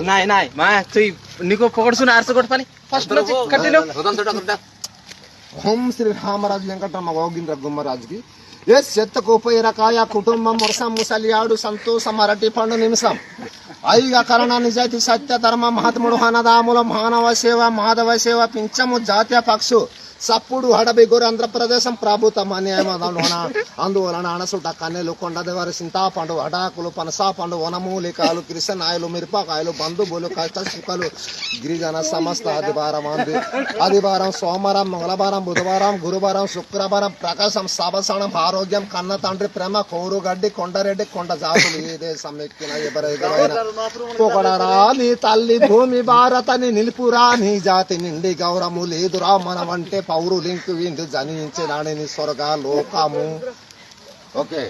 नाही नाही निको पकडसून आरसं गोट पाणी फर्स्ट कंटिन्यू ఓం శ్రీ రామరాజు వెంకటరమ గోగిన్ రఘుమరాజుకి ఏ చెత్తకోపైరకాయ కుటుంబం వర్షం ముసలియాడు సంతోషం అరటి పండు నిమిషం ఐగ కరణ నిజాయితీ సత్య ధర్మ మహాత్ముడు హనదాములం మానవ సేవ మాధవ సేవ పింఛము జాతీయ పక్షు సప్పుడు హడబి గోరు ఆంధ్రప్రదేశం ప్రభుత్వం అన్యాయం అందువలన అణసుట కన్నెలు కొండదేవారి సింతాపండు అడాకులు పనసాపండు వనమూలికాలు కిరిసనాయలు మిరపకాయలు బంధువులు కష్ట సుఖాలు గిరిజన సమస్త ఆదివారం సోమవారం మంగళవారం బుధవారం గురువారం శుక్రవారం ప్రకాశం సభసనం ఆరోగ్యం కన్న తండ్రి ప్రేమ కోరుగడ్డి కొండరెడ్డి కొండ జాతులు ఏ దేశం ఎక్కిన ఎవరైనా పొగడరా నీ తల్లి భూమి భారతని నిలుపురా నీ జాతి నిండి గౌరవము లేదురా మనం అంటే పౌరులింకు విందు జనించడాని స్వర్గ లోకము ఓకే